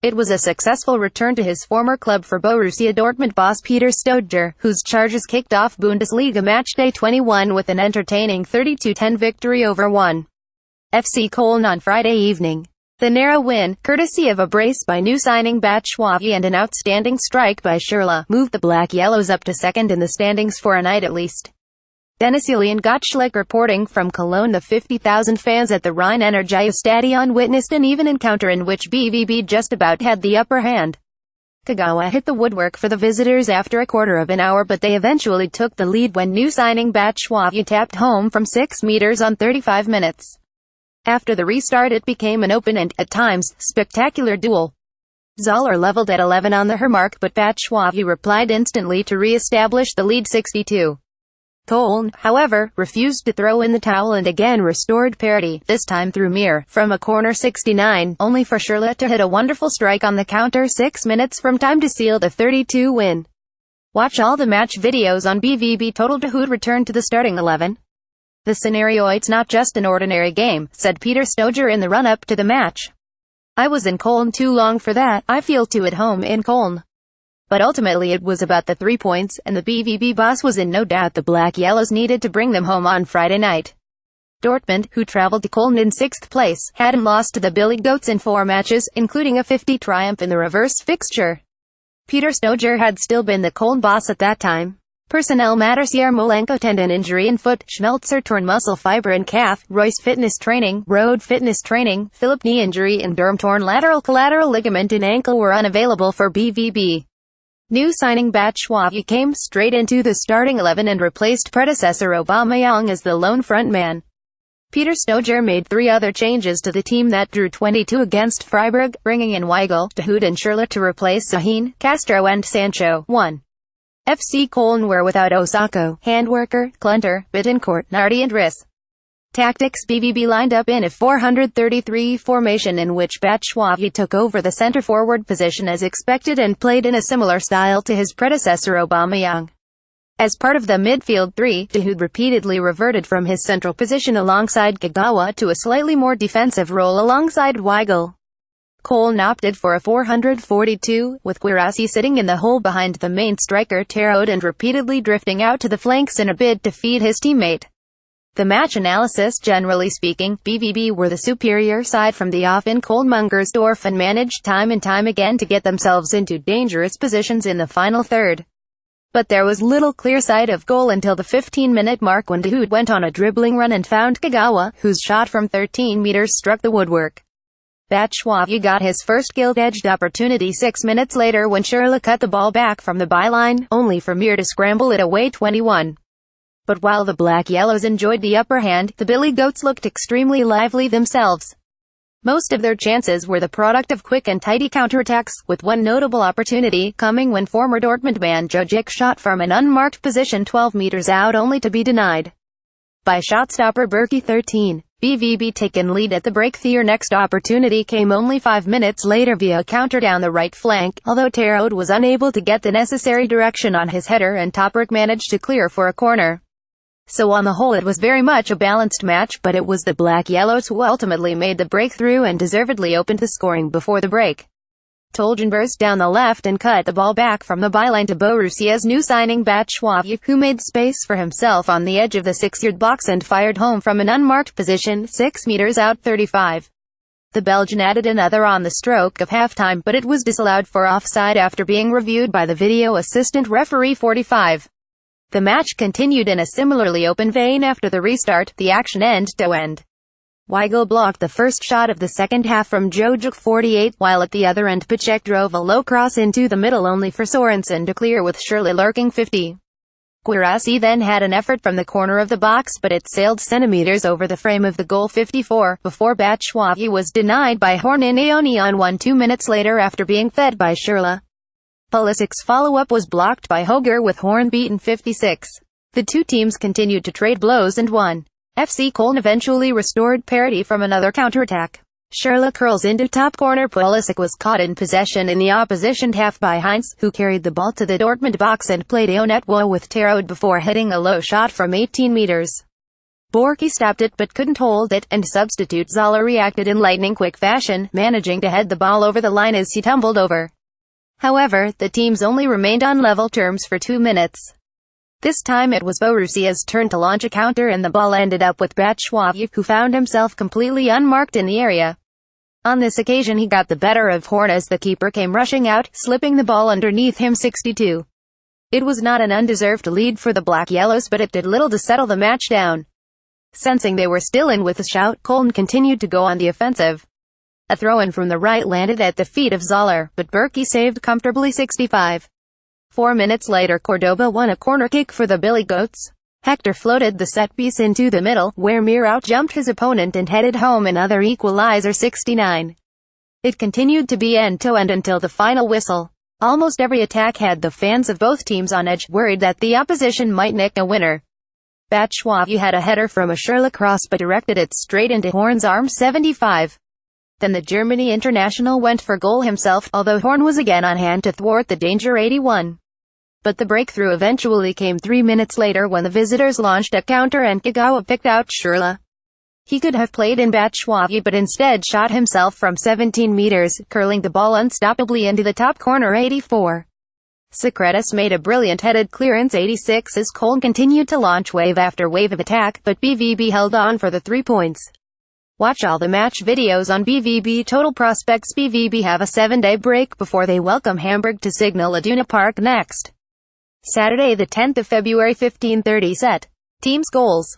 It was a successful return to his former club for Borussia Dortmund boss Peter Stöger, whose charges kicked off Bundesliga matchday 21 with an entertaining 32-10 victory over 1. FC Köln on Friday evening. The narrow win, courtesy of a brace by new signing Batshuayi and an outstanding strike by Schürrle, moved the Black Yellows up to second in the standings for a night at least. Dennis Julian Gottschalk reporting from Cologne. The 50,000 fans at the Rhein-Energiestadion witnessed an even encounter in which BVB just about had the upper hand. Kagawa hit the woodwork for the visitors after a quarter of an hour, but they eventually took the lead when new signing Batshuayi tapped home from 6 meters on 35 minutes. After the restart it became an open and, at times, spectacular duel. Zoller leveled at 11 on the mark, but Batshuayi replied instantly to re-establish the lead 62. Köln, however, refused to throw in the towel and again restored parity, this time through Mir, from a corner 69, only for Schürrle to hit a wonderful strike on the counter 6 minutes from time to seal the 32 win. Watch all the match videos on BVB Total to who'd return to the starting 11. The scenario, it's not just an ordinary game, said Peter Stöger in the run-up to the match. I was in Köln too long for that, I feel too at home in Köln. But ultimately it was about the 3 points, and the BVB boss was in no doubt the Black Yellows needed to bring them home on Friday night. Dortmund, who traveled to Köln in 6th place, hadn't lost to the Billy Goats in 4 matches, including a 50 triumph in the reverse fixture. Peter Stöger had still been the Köln boss at that time. Personnel matters: Yarmolenko tendon injury in foot, Schmelzer torn muscle fiber in calf, Royce fitness training, Road fitness training, Philip knee injury and Durm torn lateral collateral ligament in ankle were unavailable for BVB. New signing Batshuayi came straight into the starting 11 and replaced predecessor Aubameyang as the lone frontman. Peter Stöger made 3 other changes to the team that drew 22 against Freiburg, bringing in Weigl, Dahoud and Schürrle to replace Sahin, Castro and Sancho. 1. FC Köln were without Osako, Handwerker, Klünter, Bittencourt, Nardi and Riss. Tactics: BVB lined up in a 4-3-3 formation in which Batshuayi took over the center-forward position as expected and played in a similar style to his predecessor Aubameyang. As part of the midfield 3, Dahoud repeatedly reverted from his central position alongside Kagawa to a slightly more defensive role alongside Weigl. Köln opted for a 442, with Guirassy sitting in the hole behind the main striker Tarrode and repeatedly drifting out to the flanks in a bid to feed his teammate. The match analysis: generally speaking, BVB were the superior side from the off in Köln-Mungersdorf and managed time and time again to get themselves into dangerous positions in the final third. But there was little clear sight of goal until the 15-minute mark when Dahoud went on a dribbling run and found Kagawa, whose shot from 13 meters struck the woodwork. Batshuayi got his first gilt-edged opportunity 6 minutes later when Schürrle cut the ball back from the byline, only for Mir to scramble it away 21. But while the Black Yellows enjoyed the upper hand, the Billy Goats looked extremely lively themselves. Most of their chances were the product of quick and tidy counterattacks, with one notable opportunity coming when former Dortmund man Jojic shot from an unmarked position 12 meters out only to be denied by shotstopper Berkey. 13. BVB taken lead at the break. Their next opportunity came only 5 minutes later via a counter down the right flank, although Tarrode was unable to get the necessary direction on his header and Toprak managed to clear for a corner. So on the whole it was very much a balanced match, but it was the Black Yellows who ultimately made the breakthrough and deservedly opened the scoring before the break. Toljan burst down the left and cut the ball back from the byline to Borussia's new signing Batshuayi, who made space for himself on the edge of the 6-yard box and fired home from an unmarked position 6 meters out 35. The Belgian added another on the stroke of halftime, but it was disallowed for offside after being reviewed by the video assistant referee. 45. The match continued in a similarly open vein after the restart, the action end-to-end. Weigl blocked the first shot of the second half from Jojic. 48, while at the other end Piszczek drove a low cross into the middle only for Sorensen to clear with Schürrle lurking. 50. Guirassy then had an effort from the corner of the box, but it sailed centimeters over the frame of the goal. 54, before Batshuayi was denied by Horninioni on 1-2 minutes later after being fed by Schürrle. Pulisic's follow-up was blocked by Höger with Horn beaten. 56. The two teams continued to trade blows and won. FC Köln eventually restored parity from another counterattack. Schürrle curls into top corner. Pulisic was caught in possession in the opposition half by Heinz, who carried the ball to the Dortmund box and played Onetwo with Tarrode before hitting a low shot from 18 meters. Borky stopped it but couldn't hold it, and substitute Zoller reacted in lightning-quick fashion, managing to head the ball over the line as he tumbled over. However, the teams only remained on level terms for 2 minutes. This time it was Borussia's turn to launch a counter, and the ball ended up with Batshuayi, who found himself completely unmarked in the area. On this occasion he got the better of Horn as the keeper came rushing out, slipping the ball underneath him 62. It was not an undeserved lead for the Black-Yellows, but it did little to settle the match down. Sensing they were still in with a shout, Köln continued to go on the offensive. A throw-in from the right landed at the feet of Zoller, but Borky saved comfortably 65. 4 minutes later Cordoba won a corner kick for the Billy Goats. Hector floated the set piece into the middle, where Mir out-jumped his opponent and headed home another equalizer 69. It continued to be end-to-end until the final whistle. Almost every attack had the fans of both teams on edge, worried that the opposition might nick a winner. Batshuayi had a header from a schürrle cross but directed it straight into Horn's arm 75. Then the Germany international went for goal himself, although Horn was again on hand to thwart the danger 81. But the breakthrough eventually came 3 minutes later when the visitors launched a counter and Kagawa picked out schürrle. He could have played in Batshuayi but instead shot himself from 17 meters, curling the ball unstoppably into the top corner 84. Socrates made a brilliant headed clearance 86 as Köln continued to launch wave after wave of attack, but BVB held on for the 3 points. Watch all the match videos on BVB Total Prospects. BVB have a 7-day break before they welcome Hamburg to Signal Iduna Park next Saturday the 10th of February 15:30 set. Teams goals.